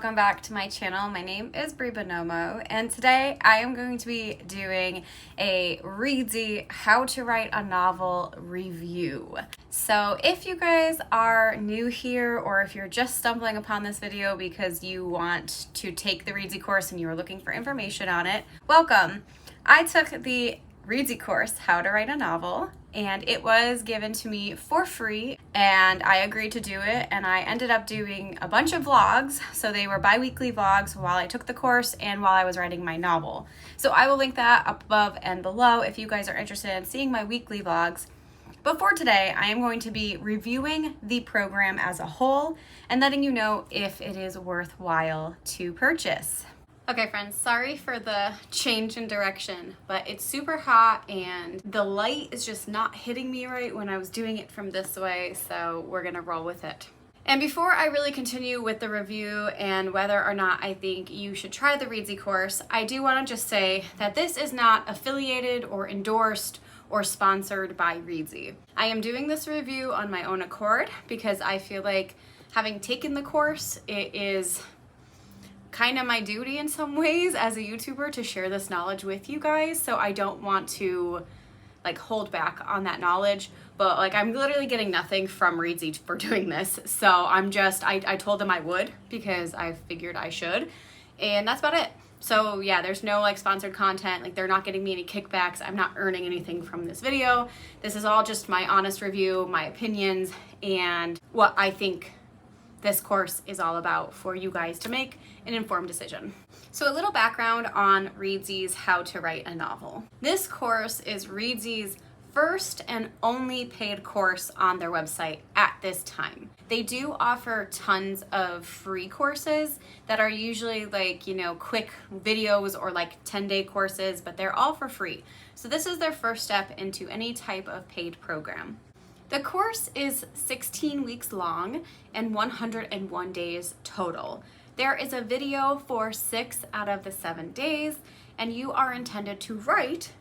welcome back to my channel. My name is Bree Buonomo, and today I am going to be doing a Reedsy how to write a novel review. So if you guys are new here, or if you're just stumbling upon this video because you want to take the Reedsy course and you are looking for information on it, welcome. I took the Reedsy course, How to Write a Novel, and it was given to me for free, and I agreed to do it, and I ended up doing a bunch of vlogs. So they were bi-weekly vlogs while I took the course and while I was writing my novel. So I will link that up above and below if you guys are interested in seeing my weekly vlogs. But for today, I am going to be reviewing the program as a whole and letting you know if it is worthwhile to purchase. Okay friends, sorry for the change in direction, but it's super hot and the light is just not hitting me right when I was doing it from this way, so we're gonna roll with it. And before I really continue with the review and whether or not I think you should try the Reedsy course, I do want to just say that this is not affiliated or endorsed or sponsored by Reedsy. I am doing this review on my own accord because I feel like having taken the course, it is kind of my duty in some ways as a YouTuber to share this knowledge with you guys, so I don't want to like hold back on that knowledge, but like I'm literally getting nothing from Reedsy for doing this, so I told them I would because I figured I should, and that's about it. So yeah, there's no like sponsored content, like they're not getting me any kickbacks, I'm not earning anything from this video. This is all just my honest review, my opinions, and what I think this course is all about for you guys to make an informed decision. So a little background on Reedsy's How to Write a Novel. This course is Reedsy's first and only paid course on their website at this time. They do offer tons of free courses that are usually like, you know, quick videos or like 10-day courses, but they're all for free. So this is their first step into any type of paid program. The course is 16 weeks long and 101 days total. There is a video for 6 out of the 7 days, and you are intended to write,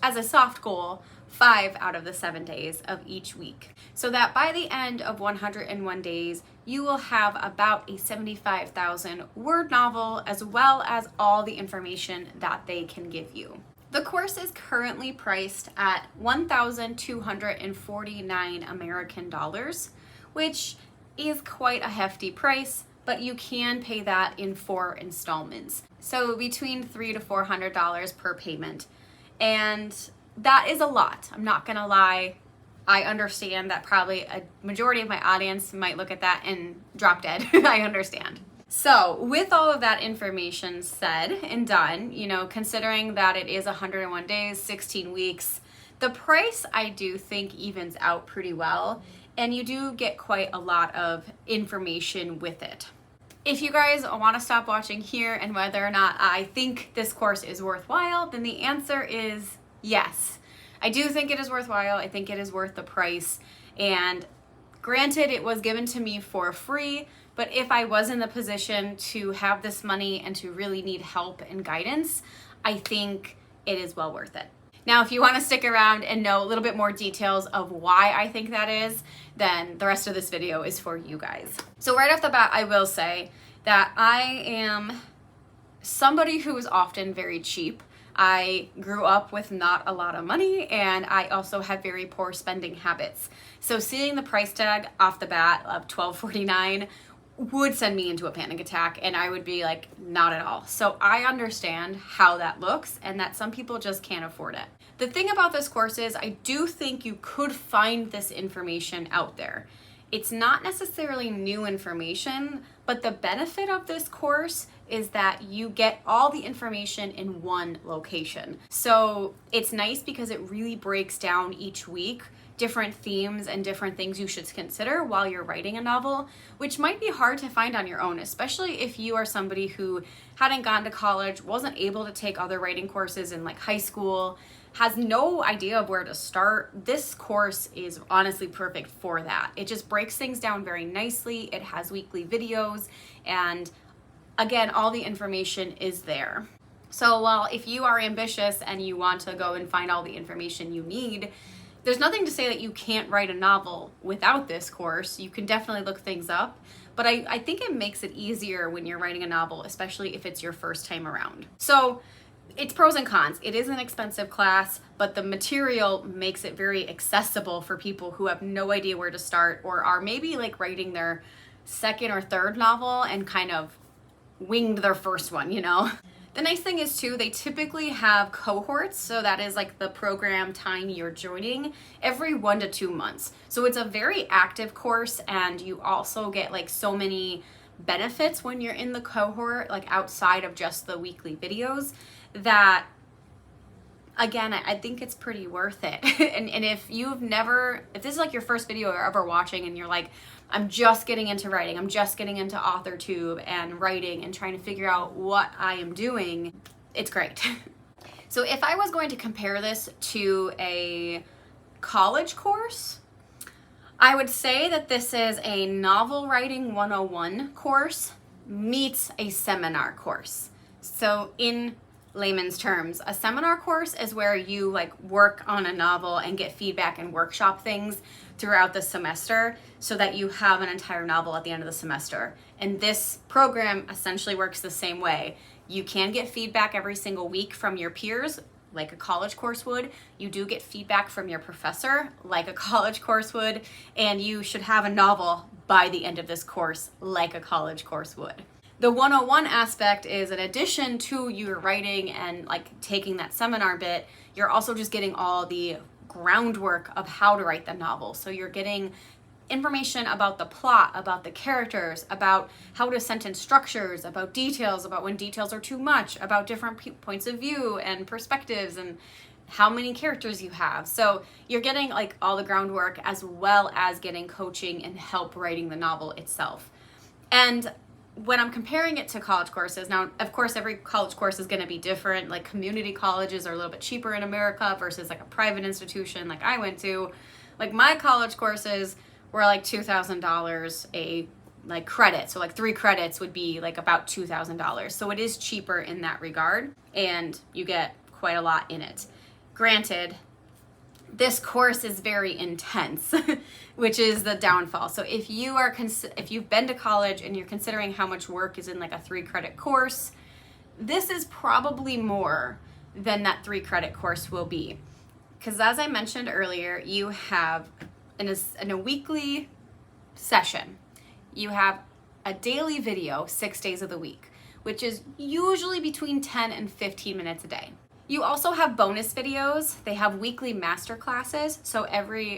as a soft goal, 5 out of the 7 days of each week. So that by the end of 101 days, you will have about a 75,000 word novel, as well as all the information that they can give you. The course is currently priced at $1,249 American dollars, which is quite a hefty price, but you can pay that in 4 installments. So between $300 to $400 per payment. And that is a lot. I'm not gonna lie. I understand that probably a majority of my audience might look at that and drop dead. I understand. So with all of that information said and done, you know, considering that it is 101 days, 16 weeks, the price I do think evens out pretty well, and you do get quite a lot of information with it. If you guys want to stop watching here and whether or not I think this course is worthwhile, then the answer is yes. I do think it is worthwhile. I think it is worth the price, and granted, it was given to me for free, but if I was in the position to have this money and to really need help and guidance, I think it is well worth it. Now, if you want to stick around and know a little bit more details of why I think that is, then the rest of this video is for you guys. So right off the bat, I will say that I am somebody who is often very cheap. I grew up with not a lot of money, and I also have very poor spending habits. So seeing the price tag off the bat of $12.49 would send me into a panic attack, and I would be like, not at all. So I understand how that looks and that some people just can't afford it. The thing about this course is I do think you could find this information out there. It's not necessarily new information, but the benefit of this course is that you get all the information in one location. So it's nice because it really breaks down each week different themes and different things you should consider while you're writing a novel, which might be hard to find on your own, especially if you are somebody who hadn't gone to college, wasn't able to take other writing courses in like high school, has no idea of where to start. This course is honestly perfect for that. It just breaks things down very nicely. It has weekly videos, and again, all the information is there. So while if you are ambitious and you want to go and find all the information you need, there's nothing to say that you can't write a novel without this course. You can definitely look things up, but I think it makes it easier when you're writing a novel, especially if it's your first time around. So it's pros and cons. It is an expensive class, but the material makes it very accessible for people who have no idea where to start or are maybe like writing their second or third novel and kind of winged their first one, you know? The nice thing is too, they typically have cohorts, so that is like the program time you're joining every 1 to 2 months. So it's a very active course, and you also get like so many benefits when you're in the cohort, like outside of just the weekly videos, that again, I think it's pretty worth it. and if this is like your first video you're ever watching and you're like, I'm just getting into writing, I'm just getting into AuthorTube and writing and trying to figure out what I am doing, it's great. So if I was going to compare this to a college course, I would say that this is a novel writing 101 course meets a seminar course. So in layman's terms, a seminar course is where you like work on a novel and get feedback and workshop things throughout the semester so that you have an entire novel at the end of the semester. And this program essentially works the same way. You can get feedback every single week from your peers, like a college course would. You do get feedback from your professor, like a college course would, and you should have a novel by the end of this course, like a college course would. The 101 aspect is, in addition to your writing and like taking that seminar bit, you're also just getting all the groundwork of how to write the novel. So you're getting information about the plot, about the characters, about how to sentence structures, about details, about when details are too much, about different points of view and perspectives and how many characters you have. So you're getting like all the groundwork as well as getting coaching and help writing the novel itself. And when I'm comparing it to college courses, now, of course, every college course is going to be different. Like community colleges are a little bit cheaper in America versus like a private institution like I went to. Like my college courses were like $2,000 a like credit. So like 3 credits would be like about $2,000. So it is cheaper in that regard, and you get quite a lot in it. Granted, this course is very intense, which is the downfall. So if you've been to college and you're considering how much work is in like a 3-credit course, this is probably more than that 3-credit course will be. Because as I mentioned earlier, you have in a weekly session, you have a daily video 6 days of the week, which is usually between 10 and 15 minutes a day. You also have bonus videos. They have weekly master classes. So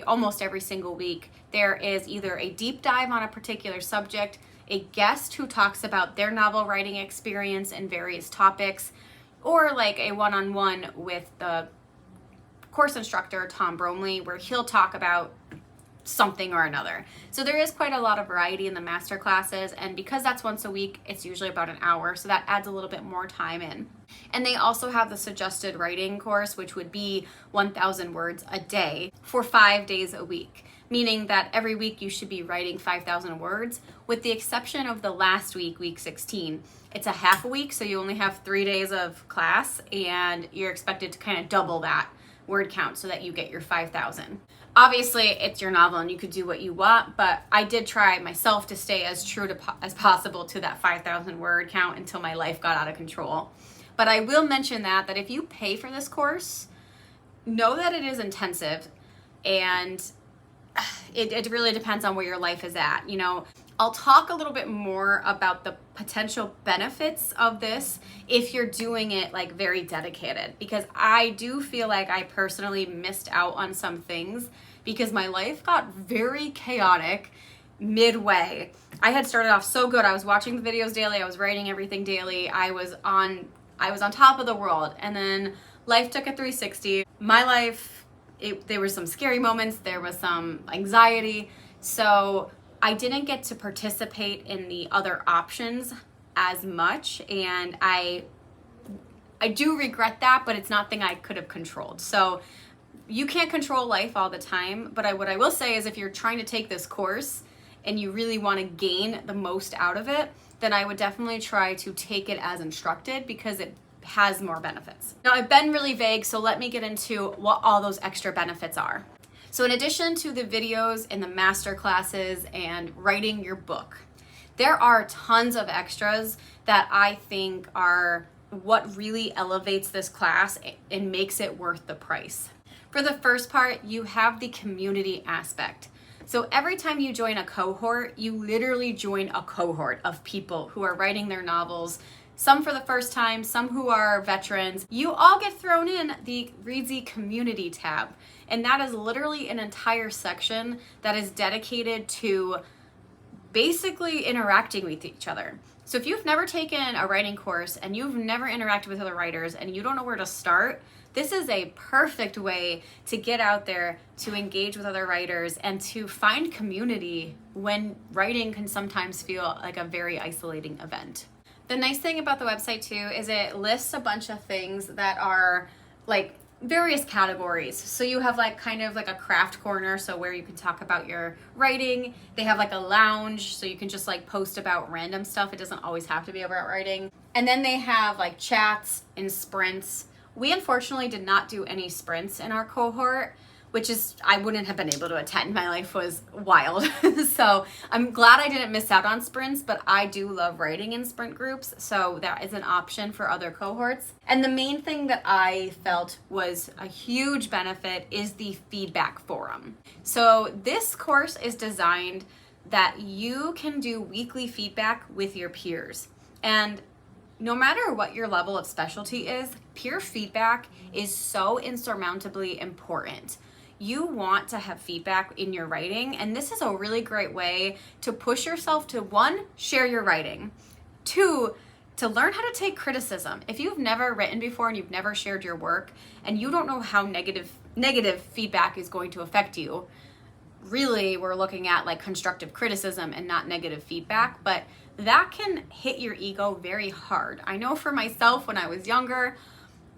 almost every single week, there is either a deep dive on a particular subject, a guest who talks about their novel writing experience and various topics, or like a one-on-one with the course instructor, Tom Bromley, where he'll talk about something or another. So there is quite a lot of variety in the master classes, and because that's once a week, it's usually about an hour, so that adds a little bit more time in. And they also have the suggested writing course, which would be 1,000 words a day for 5 days a week, meaning that every week you should be writing 5,000 words, with the exception of the last week, week 16. It's a half a week, so you only have 3 days of class, and you're expected to kind of double that word count so that you get your 5,000. Obviously, it's your novel and you could do what you want, but I did try myself to stay as true as possible to that 5,000 word count until my life got out of control. But I will mention that if you pay for this course, know that it is intensive, and it really depends on where your life is at. You know, I'll talk a little bit more about the potential benefits of this if you're doing it like very dedicated, because I do feel like I personally missed out on some things because my life got very chaotic midway. I had started off so good. I was watching the videos daily. I was writing everything daily. I was on top of the world, and then life took a 360. My life, there were some scary moments. There was some anxiety. So I didn't get to participate in the other options as much, and I do regret that, but it's nothing I could have controlled. So you can't control life all the time, but what I will say is if you're trying to take this course and you really want to gain the most out of it, then I would definitely try to take it as instructed, because it has more benefits. Now, I've been really vague, so let me get into what all those extra benefits are. So in addition to the videos and the master classes and writing your book, There are tons of extras that I think are what really elevates this class and makes it worth the price. For the first part, you have the community aspect. So every time you join a cohort, you literally join a cohort of people who are writing their novels, some for the first time, some who are veterans. You all get thrown in the Reedsy community tab. And that is literally an entire section that is dedicated to basically interacting with each other. So if you've never taken a writing course and you've never interacted with other writers and you don't know where to start, this is a perfect way to get out there, to engage with other writers, and to find community when writing can sometimes feel like a very isolating event. The nice thing about the website too is it lists a bunch of things that are like various categories. So you have like kind of like a craft corner, so where you can talk about your writing. They have like a lounge, so you can just like post about random stuff. It doesn't always have to be about writing. And then they have like chats and sprints. We unfortunately did not do any sprints in our cohort, which is, I wouldn't have been able to attend. My life was wild. So I'm glad I didn't miss out on sprints, but I do love writing in sprint groups. So that is an option for other cohorts. And the main thing that I felt was a huge benefit is the feedback forum. So this course is designed that you can do weekly feedback with your peers. And no matter what your level of specialty is, peer feedback is so insurmountably important. You want to have feedback in your writing, and this is a really great way to push yourself to, one, share your writing, two, to learn how to take criticism. If you've never written before and you've never shared your work and you don't know how negative feedback is going to affect you, really we're looking at like constructive criticism and not negative feedback, but that can hit your ego very hard. I know for myself when I was younger,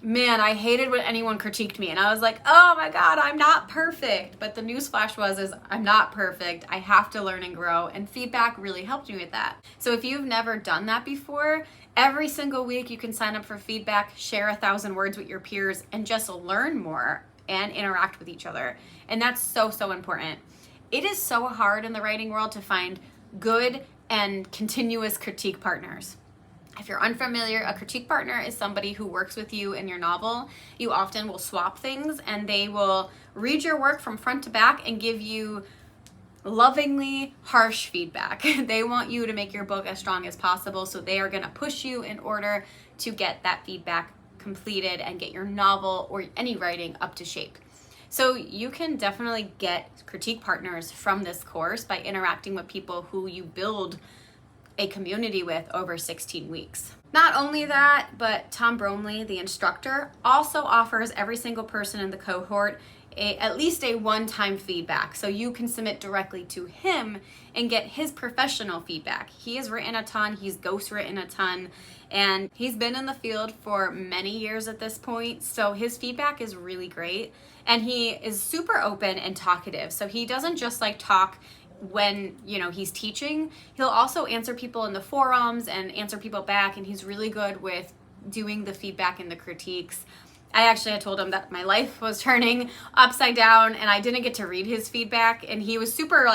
man, I hated when anyone critiqued me, and I was like, oh my God, I'm not perfect. But the newsflash is I'm not perfect. I have to learn and grow, and feedback really helped me with that. So if you've never done that before, every single week you can sign up for feedback, share 1,000 words with your peers, and just learn more and interact with each other. And that's so, so important. It is so hard in the writing world to find good and continuous critique partners. If you're unfamiliar, a critique partner is somebody who works with you in your novel. You often will swap things, and they will read your work from front to back and give you lovingly harsh feedback. They want you to make your book as strong as possible, so they are going to push you in order to get that feedback completed and get your novel or any writing up to shape. So you can definitely get critique partners from this course by interacting with people who you build a community with over 16 weeks. Not only that, but Tom Bromley, the instructor, also offers every single person in the cohort at least a one-time feedback. So you can submit directly to him and get his professional feedback. He has written a ton, he's ghostwritten a ton, and he's been in the field for many years at this point. So his feedback is really great. And he is super open and talkative. So he doesn't just like talk when he's teaching. He'll also answer people in the forums and answer people back, and he's really good with doing the feedback and the critiques. I told him that my life was turning upside down and I didn't get to read his feedback, and he was super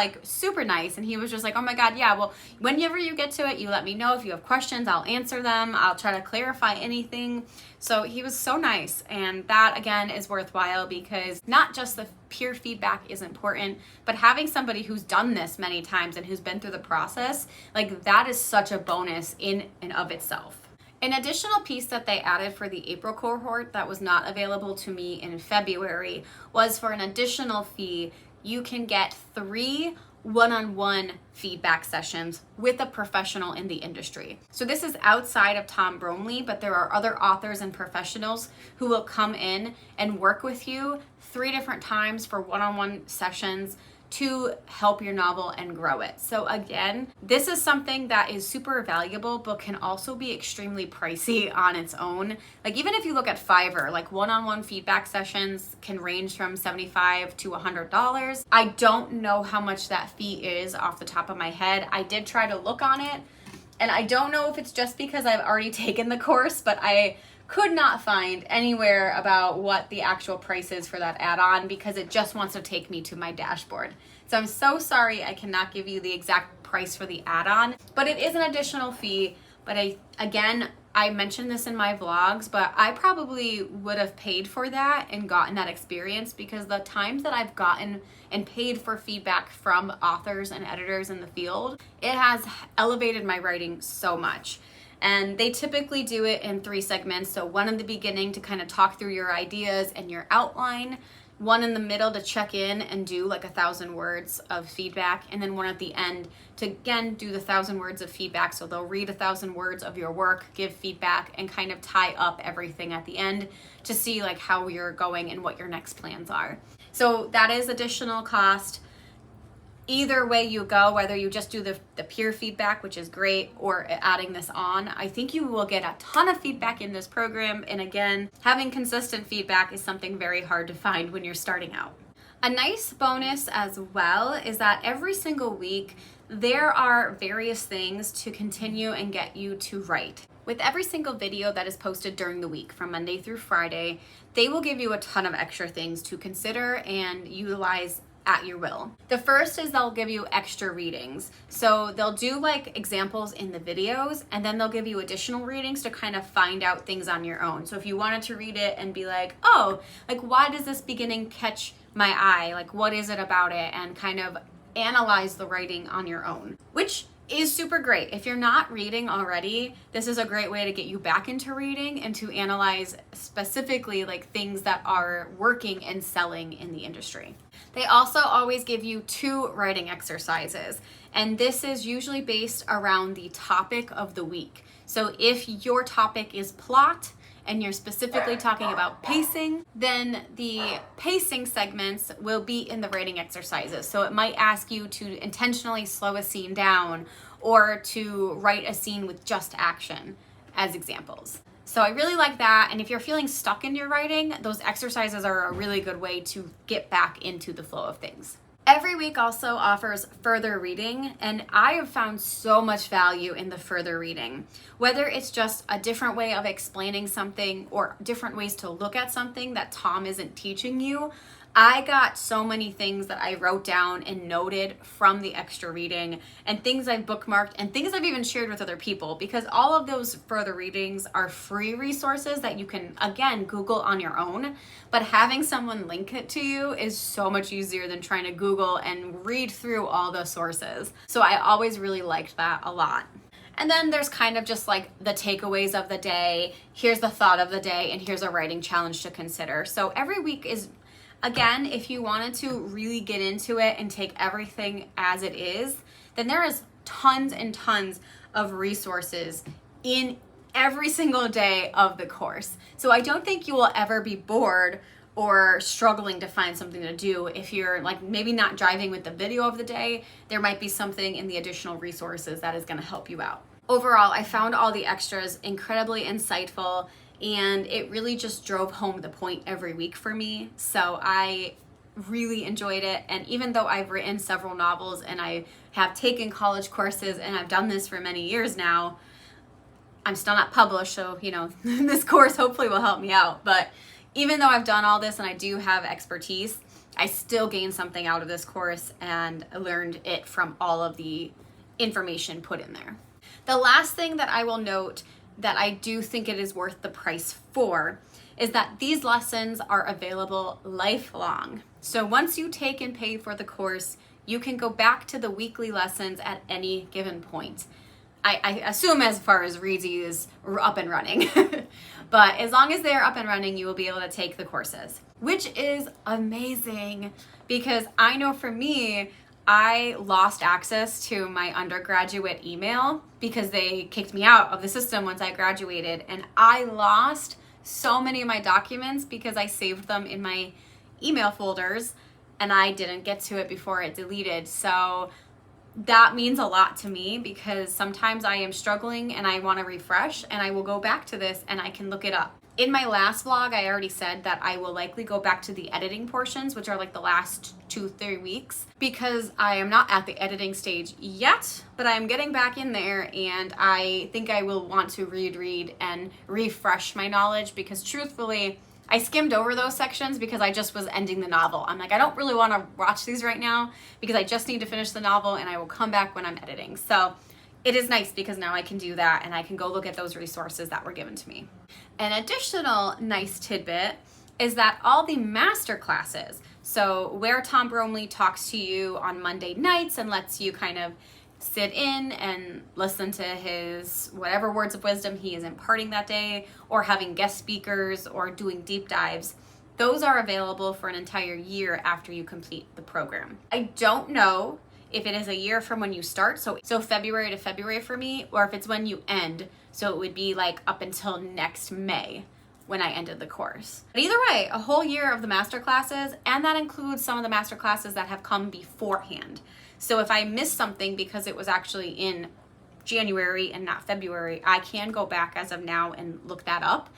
nice, and he was just like, oh my God, yeah, well, whenever you get to it, you let me know. If you have questions, I'll answer them. I'll try to clarify anything. So he was so nice, and that again is worthwhile because not just the peer feedback is important, but having somebody who's done this many times and who's been through the process, like that is such a bonus in and of itself. An additional piece that they added for the April cohort that was not available to me in February was for an additional fee, you can get 3 one-on-one feedback sessions with a professional in the industry. So this is outside of Tom Bromley, but there are other authors and professionals who will come in and work with you 3 different times for one-on-one sessions to help your novel and grow it. So again, this is something that is super valuable, but can also be extremely pricey on its own. Like even if you look at Fiverr, like one-on-one feedback sessions can range from $75 to $100. I don't know how much that fee is off the top of my head. I did try to look on it, and I don't know if it's just because I've already taken the course, but I could not find anywhere about what the actual price is for that add-on because it just wants to take me to my dashboard. So I'm so sorry I cannot give you the exact price for the add-on, but it is an additional fee. But I mentioned this in my vlogs, but I probably would have paid for that and gotten that experience because the times that I've gotten and paid for feedback from authors and editors in the field, it has elevated my writing so much. And they typically do it in 3 segments. So one in the beginning to kind of talk through your ideas and your outline, one in the middle to check in and do like 1,000 words of feedback, and then one at the end to again do the 1,000 words of feedback. So they'll read 1,000 words of your work, give feedback, and kind of tie up everything at the end to see like how you're going and what your next plans are. So that is additional cost. Either way you go, whether you just do the peer feedback, which is great, or adding this on, I think you will get a ton of feedback in this program. And again, having consistent feedback is something very hard to find when you're starting out. A nice bonus as well is that every single week, there are various things to continue and get you to write. With every single video that is posted during the week from Monday through Friday, they will give you a ton of extra things to consider and utilize at your will. The first is they'll give you extra readings. So they'll do like examples in the videos, and then they'll give you additional readings to kind of find out things on your own. So if you wanted to read it and be like, oh, like why does this beginning catch my eye? Like what is it about it? And kind of analyze the writing on your own, which is super great. If you're not reading already, this is a great way to get you back into reading and to analyze specifically like things that are working and selling in the industry. They also always give you 2 writing exercises, and this is usually based around the topic of the week. So if your topic is plot and you're specifically talking about pacing, then the pacing segments will be in the writing exercises. So it might ask you to intentionally slow a scene down or to write a scene with just action as examples. So I really like that. And if you're feeling stuck in your writing, those exercises are a really good way to get back into the flow of things. Every week also offers further reading, and I have found so much value in the further reading. Whether it's just a different way of explaining something or different ways to look at something that Tom isn't teaching you, I got so many things that I wrote down and noted from the extra reading, and things I've bookmarked and things I've even shared with other people, because all of those further readings are free resources that you can, again, Google on your own. But having someone link it to you is so much easier than trying to Google and read through all the sources. So I always really liked that a lot. And then there's kind of just like the takeaways of the day. Here's the thought of the day, and here's a writing challenge to consider. So every week is, again, if you wanted to really get into it and take everything as it is, then there is tons and tons of resources in every single day of the course. So I don't think you will ever be bored or struggling to find something to do. If you're like maybe not driving with the video of the day, there might be something in the additional resources that is going to help you out. Overall, I found all the extras incredibly insightful, and it really just drove home the point every week for me. So I really enjoyed it. And even though I've written several novels and I have taken college courses and I've done this for many years now, I'm still not published. So, this course hopefully will help me out. But even though I've done all this and I do have expertise, I still gained something out of this course and learned it from all of the information put in there. The last thing that I will note that I do think it is worth the price for is that these lessons are available lifelong. So once you take and pay for the course, you can go back to the weekly lessons at any given point. I assume as far as Reedsy is up and running, but as long as they're up and running, you will be able to take the courses, which is amazing because I know for me, I lost access to my undergraduate email because they kicked me out of the system once I graduated, and I lost so many of my documents because I saved them in my email folders and I didn't get to it before it deleted. So that means a lot to me because sometimes I am struggling and I want to refresh, and I will go back to this and I can look it up. In my last vlog, I already said that I will likely go back to the editing portions, which are like the last 2-3 weeks, because I am not at the editing stage yet, but I'm getting back in there, and I think I will want to read and refresh my knowledge, because truthfully, I skimmed over those sections because I just was ending the novel. I'm like, I don't really want to watch these right now because I just need to finish the novel, and I will come back when I'm editing. So it is nice because now I can do that, and I can go look at those resources that were given to me. An additional nice tidbit is that all the master classes, so where Tom Bromley talks to you on Monday nights and lets you kind of sit in and listen to his whatever words of wisdom he is imparting that day, or having guest speakers or doing deep dives, those are available for an entire year after you complete the program. I don't know if it is a year from when you start, so February to February for me, or if it's when you end, so it would be like up until next May when I ended the course. But either way, a whole year of the master classes, and that includes some of the master classes that have come beforehand. So if I missed something because it was actually in January and not February, I can go back as of now and look that up.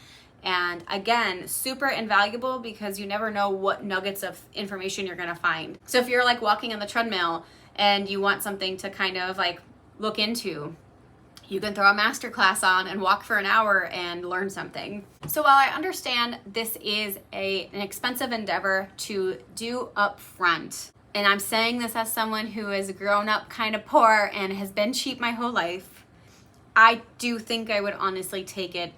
And again, super invaluable because you never know what nuggets of information you're gonna find. So if you're like walking on the treadmill and you want something to kind of like look into, you can throw a master class on and walk for an hour and learn something. So while I understand this is an expensive endeavor to do up front, and I'm saying this as someone who has grown up kind of poor and has been cheap my whole life, I do think I would honestly take it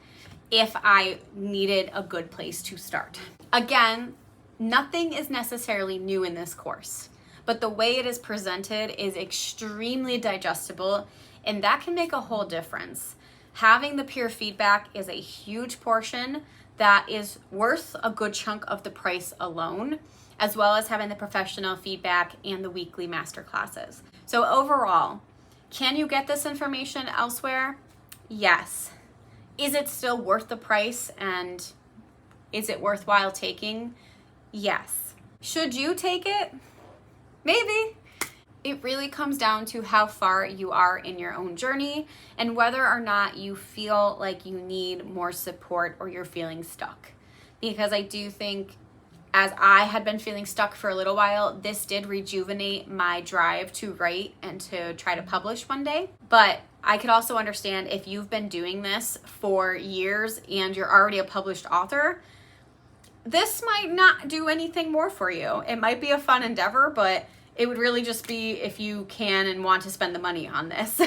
if I needed a good place to start. Again, nothing is necessarily new in this course, but the way it is presented is extremely digestible, and that can make a whole difference. Having the peer feedback is a huge portion that is worth a good chunk of the price alone, as well as having the professional feedback and the weekly master classes. So overall, can you get this information elsewhere? Yes. Is it still worth the price, and is it worthwhile taking? Yes. Should you take it? Maybe. It really comes down to how far you are in your own journey and whether or not you feel like you need more support or you're feeling stuck. Because I do think, as I had been feeling stuck for a little while, this did rejuvenate my drive to write and to try to publish one day. But I could also understand if you've been doing this for years and you're already a published author, this might not do anything more for you. It might be a fun endeavor, but it would really just be if you can and want to spend the money on this.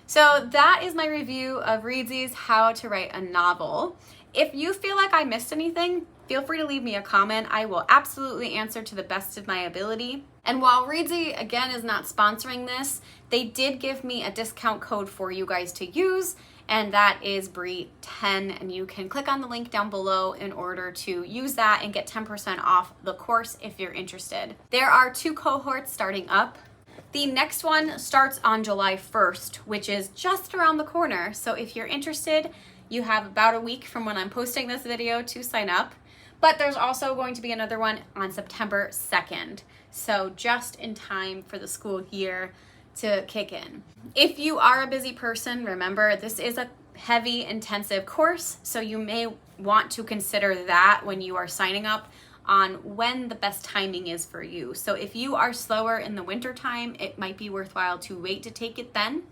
So that is my review of Reedsy's How to Write a Novel. If you feel like I missed anything, feel free to leave me a comment. I will absolutely answer to the best of my ability. And while Reedsy, again, is not sponsoring this, they did give me a discount code for you guys to use, and that is Bree10, and you can click on the link down below in order to use that and get 10% off the course if you're interested. There are 2 cohorts starting up. The next one starts on July 1st, which is just around the corner. So if you're interested, you have about a week from when I'm posting this video to sign up. But there's also going to be another one on September 2nd. So just in time for the school year to kick in. If you are a busy person, remember this is a heavy, intensive course, so you may want to consider that when you are signing up on when the best timing is for you. So if you are slower in the winter time, it might be worthwhile to wait to take it then.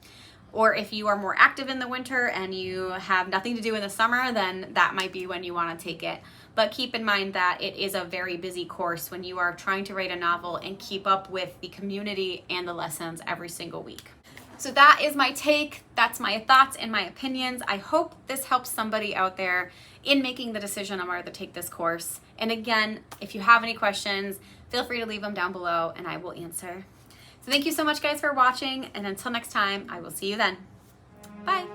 Or if you are more active in the winter and you have nothing to do in the summer, then that might be when you want to take it. But keep in mind that it is a very busy course when you are trying to write a novel and keep up with the community and the lessons every single week. So that is my take. That's my thoughts and my opinions. I hope this helps somebody out there in making the decision on whether to take this course. And again, if you have any questions, feel free to leave them down below and I will answer. So thank you so much, guys, for watching. And until next time, I will see you then. Bye.